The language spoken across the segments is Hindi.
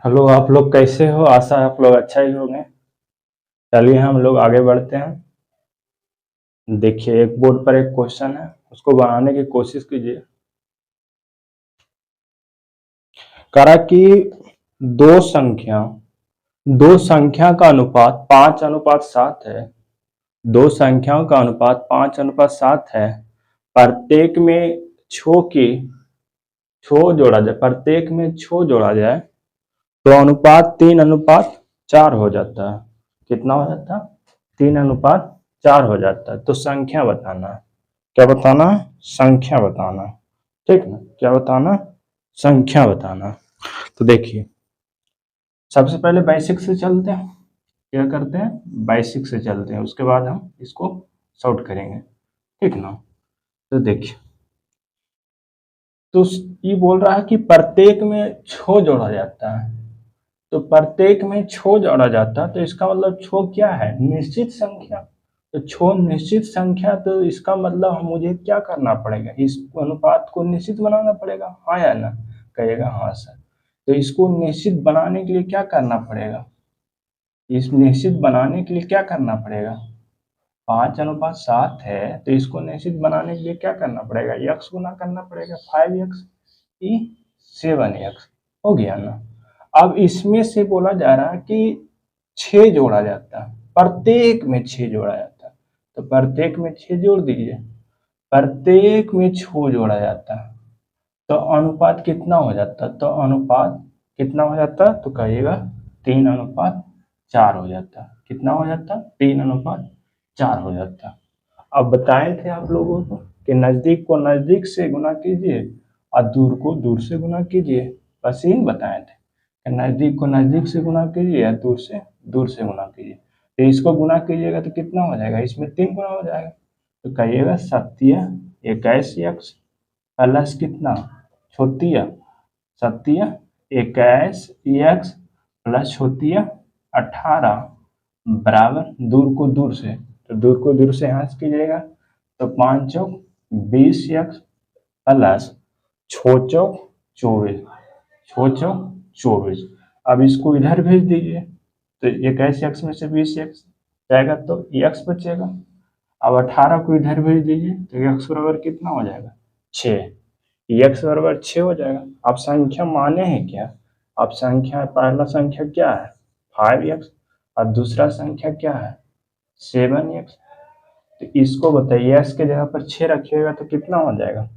हेलो, आप लोग कैसे हो? आशा है आप लोग अच्छा ही होंगे। चलिए हम लोग आगे बढ़ते हैं। देखिए, एक बोर्ड पर एक क्वेश्चन है, उसको बनाने की कोशिश कीजिए। करा कि दो संख्या दो संख्या का अनुपात 5:7 है। दो संख्याओं का अनुपात 5:7 है। प्रत्येक में छो की छो जोड़ा जाए प्रत्येक में छो जोड़ा जाए तो अनुपात 3:4 हो जाता है। कितना हो जाता है? 3:4 हो जाता है। तो संख्या बताना है। क्या बताना है? संख्या बताना है। ठीक ना? क्या बताना? संख्या बताना। तो देखिए, सबसे पहले बेसिक से चलते हैं। क्या करते हैं? बेसिक से चलते हैं, उसके बाद हम इसको सॉर्ट करेंगे। ठीक ना? तो देखिए, तो ये बोल रहा है कि प्रत्येक में छो जोड़ा जाता है। तो प्रत्येक में छो जोड़ा जाता है, तो इसका मतलब छो क्या है? निश्चित संख्या। तो छो निश्चित संख्या, तो इसका मतलब मुझे क्या करना पड़ेगा? इस अनुपात को निश्चित बनाना पड़ेगा, हाँ या ना? कहिएगा हाँ सर। तो इसको निश्चित बनाने के लिए क्या करना पड़ेगा? इस निश्चित बनाने के लिए क्या करना पड़ेगा? 5:7 है, तो इसको निश्चित बनाने के लिए क्या करना पड़ेगा? यक्स गुना करना पड़ेगा। 5x ई 7x हो गया ना? अब इसमें से बोला जा रहा है कि 6 जोड़ा जाता है, प्रत्येक में 6 जोड़ा जाता है। तो प्रत्येक में 6 जोड़ दीजिए। प्रत्येक में 6 जोड़ा जाता है, तो अनुपात कितना हो जाता? तो अनुपात कितना हो जाता? तो कहिएगा 3:4 हो जाता। कितना हो जाता? 3:4 हो जाता। अब बताए थे आप लोगों को कि नजदीक को नजदीक से गुना कीजिए और दूर को दूर से गुना कीजिए। बस यही बताए थे कि नजदीक को नजदीक से गुना कीजिए या दूर से गुना कीजिए। तो इसको गुना कीजिएगा तो कितना हो जाएगा? इसमें 3 गुना हो जाएगा। तो कहिएगा 7 21 प्लस कितना? छोतिया 7 21 प्लस छोतिया 18 बराबर दूर को दूर से। तो दूर को दूर से यहाँ से कीजिएगा तो 5 चौक 20 प्लस छो चौक 24। अब इसको इधर भेज दीजिए तो 21 में से 20 जाएगा तो x बचेगा। अब 18 को इधर भेज दीजिए तो x बराबर कितना हो जाएगा? 6। x बराबर 6 हो जाएगा। अब संख्या माने हैं क्या? अब संख्या, पहला संख्या क्या है? 5x और दूसरा संख्या क्या है? 7x। तो इसको बताइए, x के जगह पर 6 रखिएगा तो कितना हो जाएगा?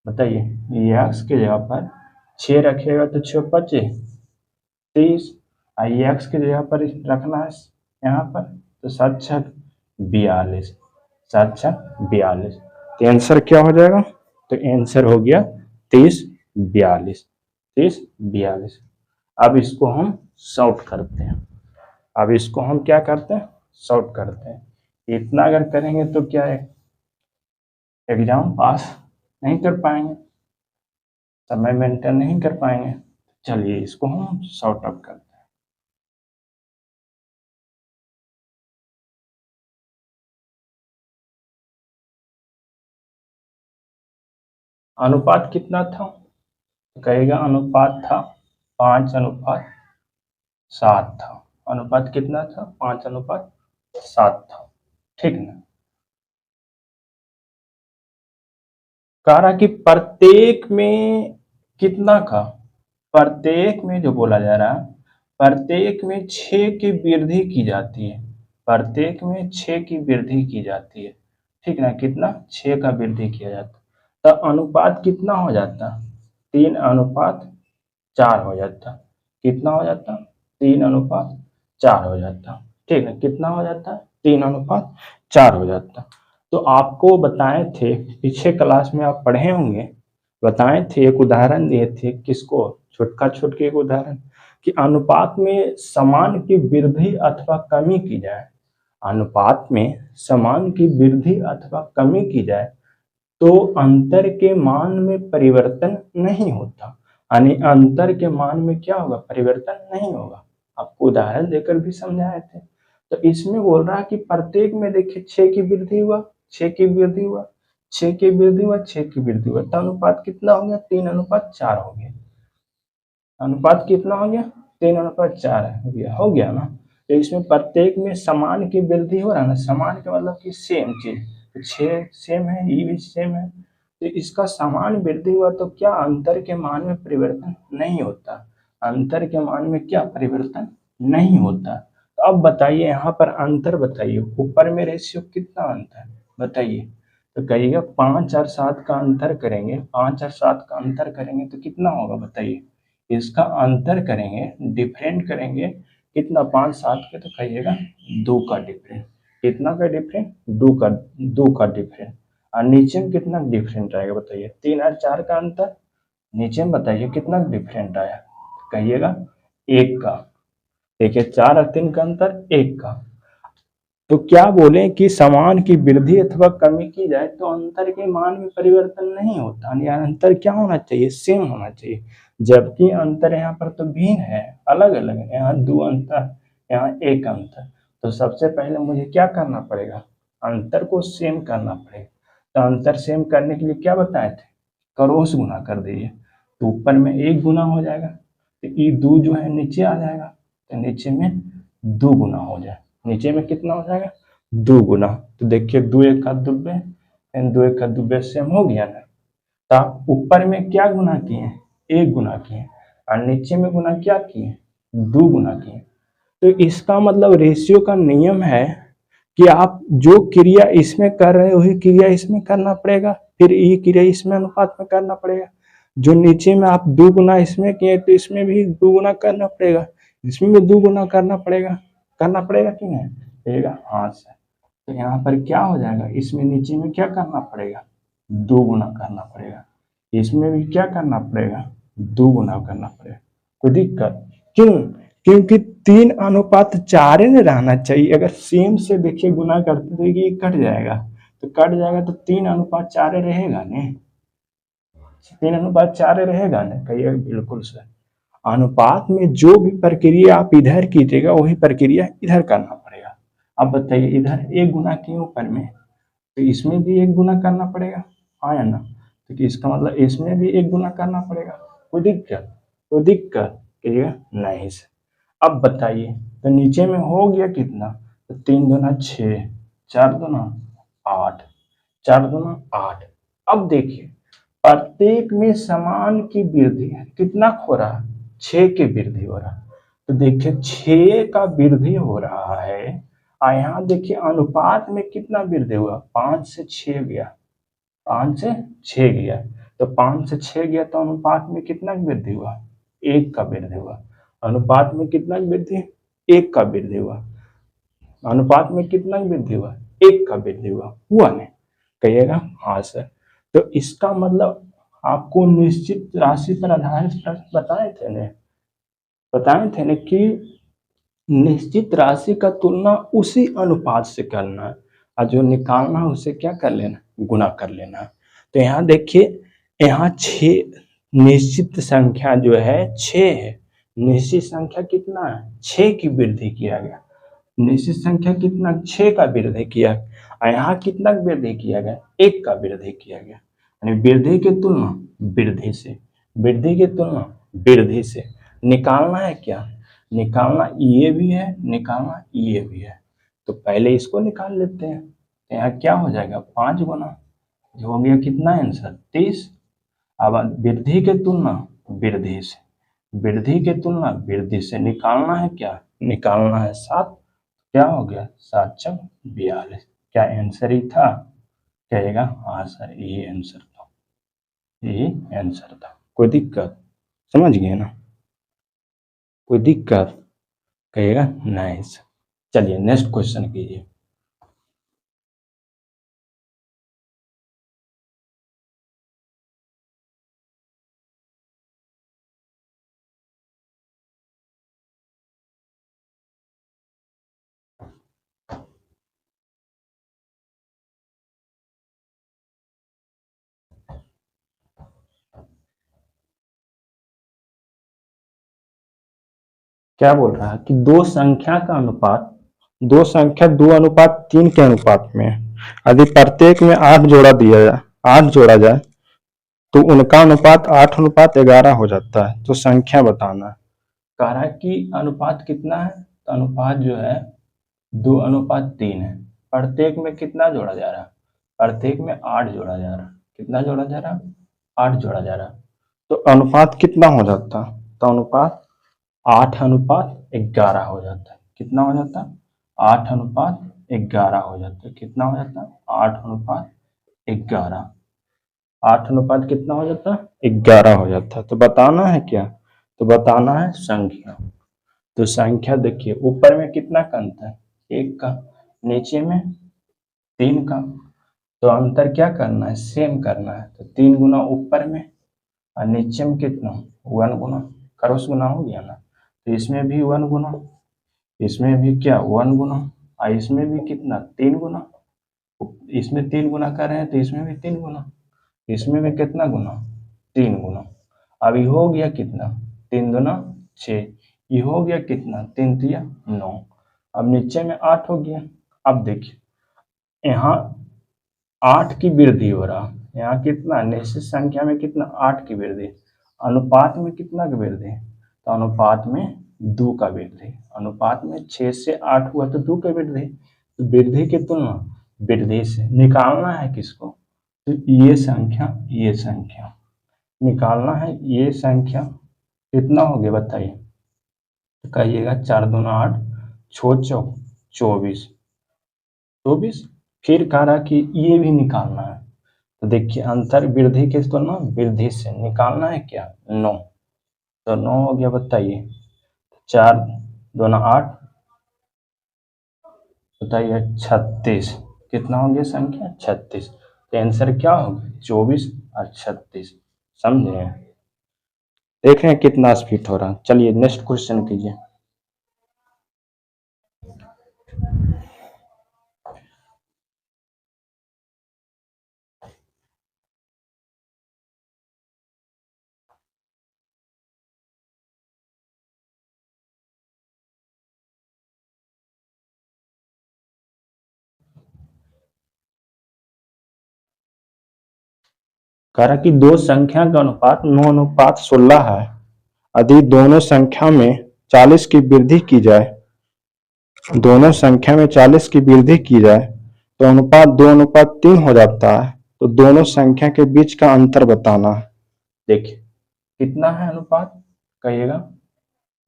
बताइए, x के जगह पर 6 रखिएगा तो 6 25 30। x की जगह पर रखना है यहाँ पर, तो 7 6 42। 7 6 42। तो आंसर क्या हो जाएगा? तो आंसर हो गया 30 42। 30 42। अब इसको हम सॉर्ट करते हैं। अब इसको हम क्या करते हैं? सॉर्ट करते हैं। इतना अगर करेंगे तो क्या है, एग्जाम पास नहीं कर पाएंगे, समय मेंटेन नहीं कर पाएंगे। चलिए इसको हम सॉर्ट आउट करते हैं। अनुपात कितना था? तो कहेगा अनुपात था 5:7 था। अनुपात कितना था? 5:7 था। ठीक ना? कह रहा कि प्रत्येक में कितना का? प्रत्येक में जो बोला जा रहा है, प्रत्येक में 6 की वृद्धि की जाती है। प्रत्येक में 6 की वृद्धि की जाती है। ठीक ना? कितना? 6 का वृद्धि किया जाता। तो अनुपात कितना हो जाता? 3:4 हो जाता। कितना हो जाता? 3:4 हो जाता। ठीक है, कितना हो जाता? 3:4 हो जाता। तो आपको बताए थे, पीछे क्लास में आप पढ़े होंगे, बताए थे, एक उदाहरण दिए थे। किसको? छुटके एक उदाहरण कि अनुपात में समान की वृद्धि अथवा कमी की जाए। अनुपात में समान की वृद्धि अथवा कमी की जाए तो अंतर के मान में परिवर्तन नहीं होता। यानी अंतर के मान में क्या होगा? परिवर्तन नहीं होगा। आपको उदाहरण देकर भी समझाए थे। तो इसमें बोल रहा है कि प्रत्येक में देखिए 6 की वृद्धि हुआ, 6 की वृद्धि हुआ, 6 की वृद्धि हुआ, 6 की वृद्धि हुआ, तो अनुपात कितना हो गया? 3:4 हो गया। अनुपात कितना हो गया, 3:4 हो गया ना। तो इसमें प्रत्येक में समान की वृद्धि हो रहा है ना, समान का मतलब कि सेम चीज, तो 6 सेम है, ये भी सेम है, तो इसका समान वृद्धि हुआ तो क्या अंतर के मान में परिवर्तन नहीं होता, अंतर के मान में क्या परिवर्तन नहीं होता। तो अब बताइए यहाँ पर अंतर बताइए, ऊपर में रेशियो कितना अंतर बताइए, तो कहिएगा 5 और 7 का अंतर करेंगे, 5 और 7 का अंतर करेंगे तो कितना होगा बताइए, इसका अंतर करेंगे, डिफरेंट करेंगे कितना, 5 7 के, तो कहिएगा 2 का डिफरेंट, कितना का डिफरेंट, 2 का डिफरेंट। और नीचे में कितना डिफरेंट आएगा बताइए, 3 और 4 का अंतर, नीचे में बताइए कितना डिफरेंट आया, कहिएगा 1 का। देखिए 4 और 3 का अंतर 1 का। तो क्या बोले कि समान की वृद्धि अथवा कमी की जाए तो अंतर के मान में परिवर्तन नहीं होता, यानी अंतर क्या होना चाहिए, सेम होना चाहिए, जबकि अंतर यहाँ पर तो भिन्न है, अलग अलग है, यहाँ 2 अंतर, यहाँ 1 अंतर। तो सबसे पहले मुझे क्या करना पड़ेगा, अंतर को सेम करना पड़ेगा। तो अंतर सेम करने के लिए क्या बताए थे, क्रॉस गुना कर दीजिए, तो ऊपर में 1 गुना हो जाएगा, तो ये 2 जो है नीचे आ जाएगा, तो नीचे में 2 गुना हो जाए, नीचे में कितना हो जाएगा 2 गुना। तो देखिए 2 1 का 2, 2 1 का 2 सेम हो गया ना। तो आप ऊपर में क्या गुना किए, 1 गुना किए, और नीचे में गुना क्या किए, 2 गुना किए। तो इसका मतलब रेशियो का नियम है कि आप जो क्रिया इसमें कर रहे हैं वही क्रिया इसमें करना पड़ेगा, फिर ये क्रिया इसमें अनुपात में करना पड़ेगा। जो नीचे में आप 2 गुना इसमें किए तो इसमें भी 2 गुना करना पड़ेगा, इसमें भी 2 गुना करना पड़ेगा, कि नहीं कहिएगा हाँ सर। तो यहाँ पर क्या हो जाएगा, इसमें नीचे में क्या करना पड़ेगा, 2 गुना करना पड़ेगा, इसमें भी क्या करना पड़ेगा, 2 गुना करना पड़ेगा। कोई दिक्कत क्यों, क्योंकि 3:4 न रहना चाहिए, अगर सेम से देखिए गुना करते तो ये कट जाएगा, तो कट जाएगा तो 3:4 रहेगा नहीं, 3:4 रहेगा ना, कहिएगा बिल्कुल सर। अनुपात में जो भी प्रक्रिया आप इधर कीजिएगा वही प्रक्रिया इधर करना पड़ेगा। अब बताइए इधर 1 गुना किए ऊपर में, तो इसमें भी 1 गुना करना पड़ेगा, हाँ या ना, तो इसका मतलब इसमें भी 1 गुना करना पड़ेगा। कोई दिक्कत, कहिएगा नहीं सर। अब बताइए तो नीचे में हो गया कितना, तो 3 दूना 6, 4 दूना 8, 4 दूना 8। अब देखिए प्रत्येक में समान की वृद्धि है, कितना हो रहा, 6 की वृद्धि हो रहा। तो देखिए 6 का वृद्धि हो रहा है, और यहाँ देखिए अनुपात में कितना वृद्धि हुआ, 5 से 6 गया, 5 से 6 गया, तो 5 से 6 गया तो अनुपात में कितना वृद्धि हुआ, 1 का वृद्धि हुआ। अनुपात में कितना वृद्धि, 1 का वृद्धि हुआ, अनुपात में कितना वृद्धि हुआ, 1 का वृद्धि हुआ नहीं, कहिएगा हाँ सर। तो इसका मतलब आपको निश्चित राशि पर आधारित प्रश्न बताए थे ना कि निश्चित राशि का तुलना उसी अनुपात से करना है, और जो निकालना है उसे क्या कर लेना, गुना कर लेना। तो यहाँ देखिए, यहाँ 6 निश्चित संख्या जो है 6 है, निश्चित संख्या कितना है, 6 की वृद्धि किया गया, निश्चित संख्या कितना, 6 का वृद्धि किया, और यहाँ कितना वृद्धि किया गया, 1 का वृद्धि किया गया, यानी वृद्धि की तुलना वृद्धि से, वृद्धि की तुलना वृद्धि से। निकालना है क्या, निकालना ये भी है, निकालना ये भी है, तो पहले इसको निकाल लेते हैं। तो यहाँ क्या हो जाएगा, 5 गुना, जो हो गया कितना आंसर 30। अब वृद्धि की तुलना वृद्धि से, वृद्धि की तुलना वृद्धि से निकालना है क्या, निकालना है 7, क्या हो गया 7 × 42, क्या आंसर ही था, कहेगा हाँ सर ये आंसर था, ये आंसर था। कोई दिक्कत, समझ गए ना, कोई दिक्कत, कहिएगा नहीं सर। चलिए नेक्स्ट क्वेश्चन कीजिए। क्या बोल रहा है कि दो संख्या 2:3 के अनुपात में है। यदि प्रत्येक में 8 जोड़ा दिया जाए, 8 जोड़ा जाए तो उनका अनुपात 8:11 हो जाता है। तो संख्या बताना है। कह रहा है कि अनुपात कितना है, तो अनुपात जो है 2:3 है। प्रत्येक में कितना जोड़ा जा रहा है, प्रत्येक में 8 जोड़ा जा रहा है। कितना जोड़ा जा रहा है, 8 जोड़ा जा रहा है। तो अनुपात कितना हो जाता, तो अनुपात 8:11 हो जाता है। कितना हो जाता है, 8:11 हो जाता है। कितना हो जाता है, 8:11। 8 अनुपात कितना हो जाता है, 11 हो जाता है। तो बताना है क्या, तो बताना है संख्या। तो संख्या देखिए, ऊपर में कितना का अंतर है, 1 का, नीचे में 3 का। तो अंतर क्या करना है, सेम करना है। तो 3 गुना ऊपर में और नीचे में कितना, 1 गुना। क्रॉस गुना हो गया ना, तो इसमें भी 1 गुना, इसमें भी क्या 1 गुना, और इसमें भी कितना 3 गुना। इसमें 3 गुना कर रहे हैं तो इसमें भी 3 गुना, इसमें भी कितना गुना, 3 गुना। अब ये हो गया कितना, 3 दूना 6। ये हो गया कितना, 3 तिया 9। अब नीचे में 8 हो गया। अब देखिए यहाँ 8 की वृद्धि हो रहा, यहाँ कितना निश्चित संख्या में कितना 8 की वृद्धि, अनुपात में कितना की वृद्धि, तो अनुपात में 2 का वृद्धि। अनुपात में 6 से 8 हुआ तो 2 का वृद्धि। तो वृद्धि की तुलना वृद्धि से निकालना है किसको, तो ये संख्या निकालना है। ये संख्या कितना हो गया बताइए, तो कहिएगा 4 दूना 8, 6 चौक 24, 24। फिर कह रहा कि ये भी निकालना है। तो देखिए अंतर वृद्धि के तुलना वृद्धि से निकालना है क्या, 9। तो 9 हो गया बताइए, 4 दूना 8, बताइए 36। कितना हो गया संख्या, 36। तो आंसर क्या होगा, 24 और 36। समझे, देख रहे हैं कितना स्पीड हो रहा है। चलिए नेक्स्ट क्वेश्चन कीजिए। कह रहा कि दो संख्या का अनुपात 9:16 है। यदि दोनों संख्या में 40 की वृद्धि की जाए, दोनों संख्या में 40 की वृद्धि की जाए तो अनुपात 2:3 हो जाता है। तो दोनों संख्या के बीच का अंतर बताना है। देखिए कितना है अनुपात, कहिएगा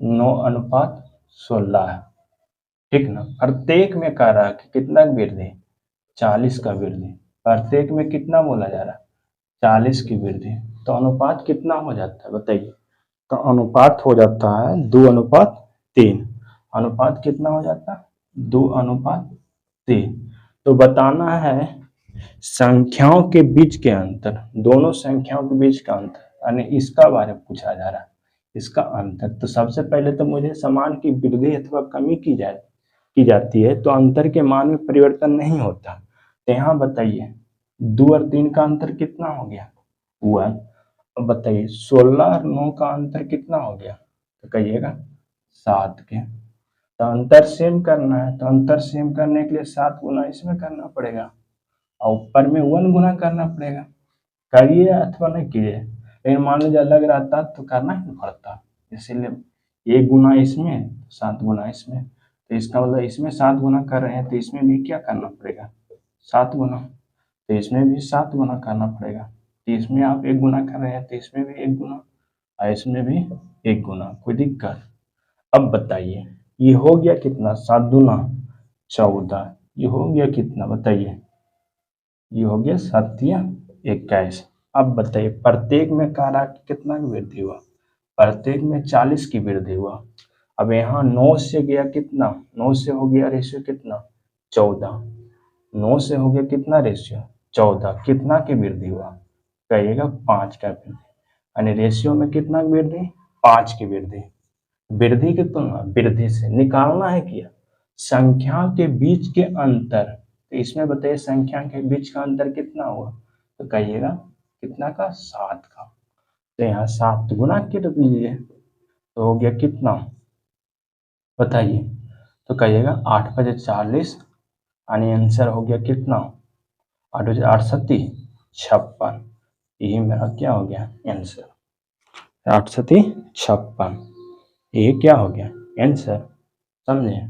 9:16 है, ठीक ना। प्रत्येक में कह रहा है कि कितना वृद्धि, 40 का वृद्धि। प्रत्येक में कितना बोला जा रहा है, 40 की वृद्धि। तो अनुपात कितना हो जाता है बताइए, तो अनुपात हो जाता है 2:3। अनुपात कितना हो जाता है, 2:3। तो बताना है संख्याओं के बीच के अंतर, दोनों संख्याओं के बीच का अंतर, यानी इसका बारे में पूछा जा रहा है, इसका अंतर। तो सबसे पहले तो मुझे समान की वृद्धि अथवा कमी की जाती है तो अंतर के मान में परिवर्तन नहीं होता। तो यहाँ बताइए 2 और 3 का अंतर कितना हो गया, 1। अब बताइए 16 और 9 का अंतर कितना हो गया, तो कहिएगा 7 के। तो अंतर सेम करना है, तो अंतर सेम करने के लिए 7 गुना इसमें करना पड़ेगा और ऊपर में 1 गुना करना पड़ेगा। करिए अथवा नहीं कीजिए, लेकिन मान लीजिए अलग रहता तो करना ही पड़ता। इसीलिए 1 गुना इसमें 7 गुना इसमें, तो इसका मतलब इसमें 7 गुना कर रहे हैं तो इसमें भी क्या करना पड़ेगा, 7 गुना। तो इसमें भी 7 गुना करना पड़ेगा। तो इसमें आप 1 गुना कर रहे हैं तो इसमें भी 1 गुना और इसमें भी 1 गुना, कोई दिक्कत। अब बताइए ये हो गया कितना, 7 दूना 14। ये हो गया कितना बताइए, ये हो गया 7 या 21। अब बताइए प्रत्येक में कह रहा कि कितना की वृद्धि हुआ, प्रत्येक में 40 की वृद्धि हुआ। अब यहाँ 9 से गया कितना, 9 से हो गया रेशियो कितना, 14। 9 से हो गया कितना रेशियो, 14। कितना की वृद्धि हुआ, कहिएगा 5 का वृद्धि, यानी रेशियो में कितना वृद्धि, 5 की वृद्धि। वृद्धि की तुलना वृद्धि से निकालना है क्या, संख्या के बीच के अंतर। तो इसमें बताइए संख्या के बीच का अंतर कितना हुआ, तो कहिएगा कितना का, 7 का। तो यहाँ 7 गुना कर दीजिए तो हो गया कितना बताइए, तो कहिएगा 8 बजे 40, यानी आंसर हो गया कितना, 8 बजे 8 सत्ती 56। यही मेरा क्या हो गया आंसर, 8 सती 56, ये क्या हो गया आंसर, समझे।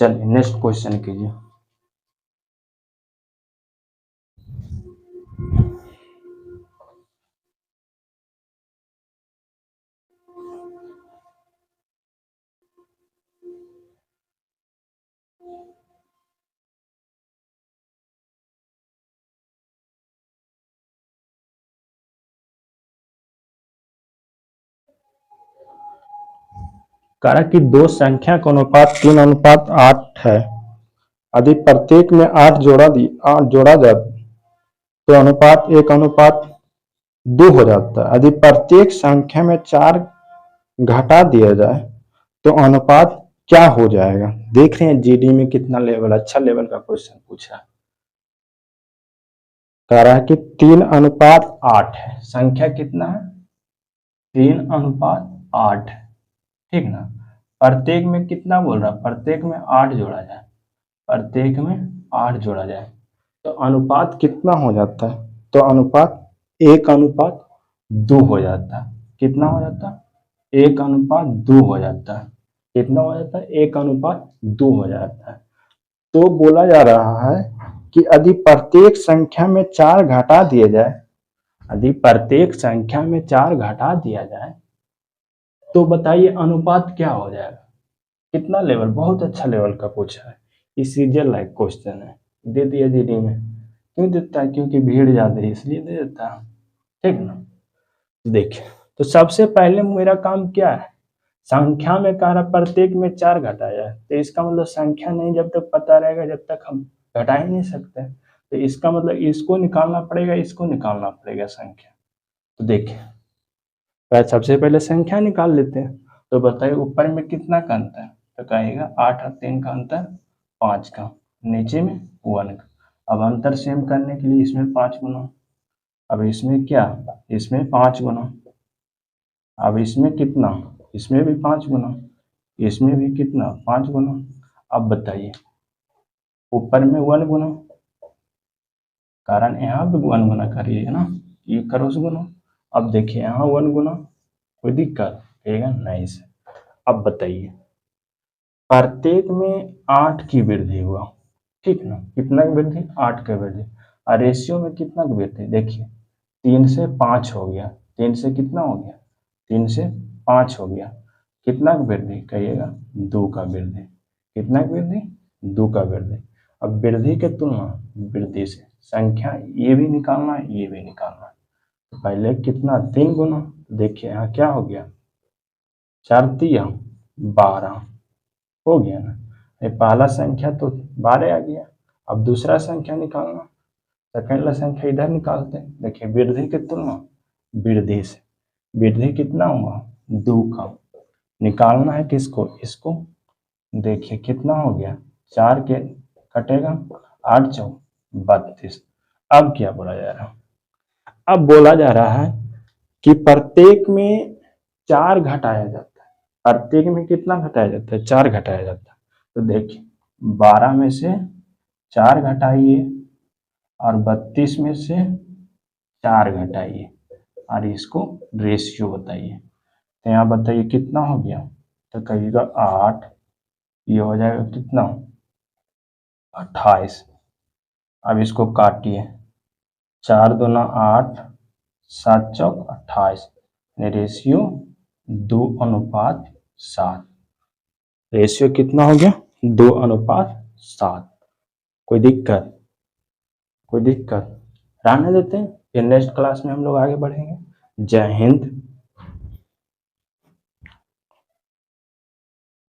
चलिए नेक्स्ट क्वेश्चन कीजिए। कहा कि दो संख्या का अनुपात 3:8 है, यदि प्रत्येक में 8 जोड़ा जाए तो अनुपात 1:2 हो जाता है। यदि प्रत्येक संख्या में 4 घटा दिया जाए तो अनुपात क्या हो जाएगा। देख रहे हैं जीडी में कितना लेवल, अच्छा लेवल का क्वेश्चन पूछा है। कह रहा है कि 3:8 है, संख्या कितना है 3:8, ठीक ना। प्रत्येक में कितना बोल रहा है, प्रत्येक में 8 जोड़ा जाए, प्रत्येक में 8 जोड़ा जाए तो अनुपात कितना हो जाता है, तो अनुपात 1:2 हो जाता है। कितना हो जाता है 1:2 हो जाता है। कितना हो जाता है 1:2 हो जाता है। तो बोला जा रहा है कि यदि प्रत्येक संख्या में 4 घटा दिया जाए, यदि प्रत्येक संख्या में 4 घटा दिया जाए तो बताइए अनुपात क्या हो जाएगा। कितना लेवल, बहुत अच्छा लेवल का पूछा है, इस सीरियल लाइक क्वेश्चन है, दे दिया जीडी में। क्यों देता है, क्योंकि भीड़ ज्यादा है इसलिए दे देता है, ठीक ना। देखिए तो सबसे पहले मेरा काम क्या है, संख्या में कह रहा प्रत्येक में 4 घटाया है, तो इसका मतलब संख्या नहीं जब तक पता रहेगा जब तक हम घटा ही नहीं सकते। तो इसका मतलब इसको निकालना पड़ेगा, इसको निकालना पड़ेगा संख्या। तो देखिए सबसे पहले संख्या निकाल लेते हैं। तो बताइए ऊपर में कितना का अंतर है, तो कहेगा 8 और 3 का अंतर 5 का, नीचे में 1 का। अब अंतर सेम करने के लिए इसमें 5 गुना, अब इसमें क्या, इसमें 5 गुना, अब इसमें कितना, इसमें भी 5 गुना, इसमें भी कितना 5 गुना। अब बताइए ऊपर में 1 गुना, कारण यहाँ भी 1 गुना करिए ना, ये क्रॉस गुना। अब देखिए यहाँ 1 गुना, कोई दिक्कत कहेगा नहीं से। अब बताइए प्रत्येक में 8 की वृद्धि हुआ, ठीक ना, कितना की वृद्धि 8 की वृद्धि, और रेशियो में कितना की वृद्धि, देखिए 3 से 5 हो गया, 3 से कितना हो गया 3 से 5 हो गया, कितना की वृद्धि कहिएगा 2 का वृद्धि, कितना की वृद्धि 2 का वृद्धि। अब वृद्धि के तुलना वृद्धि से संख्या ये भी निकालना है ये भी निकालना है। तो पहले कितना 3 गुना, देखिए यहाँ क्या हो गया 4 तिया 12 हो गया ना। ये पहला संख्या तो 12 आ गया। अब दूसरा संख्या निकालना, सेकेंड वाला संख्या इधर निकालते हैं। देखिए वृद्धि की तुलना वृद्धि से, वृद्धि कितना हुआ 2 का, निकालना है किसको, इसको। देखिए कितना हो गया 4 के कटेगा 8 चौक 32। अब क्या बोला जा रहा है, अब बोला जा रहा है कि प्रत्येक में 4 घटाया जाता है, प्रत्येक में कितना घटाया जाता है 4 घटाया जाता है। तो देखिए 12 में से 4 घटाइए और 32 में से 4 घटाइए और इसको रेशियो बताइए। तो यहाँ बताइए कितना हो गया, तो कहिएगा 8, ये हो जाएगा कितना 28। अब इसको काटिए 4 दूना 8, 7 चौक 28, रेशियो 2:7, रेशियो कितना हो गया 2:7। कोई दिक्कत, कोई दिक्कत रहने देते हैं, फिर नेक्स्ट क्लास में हम लोग आगे बढ़ेंगे। जय हिंद।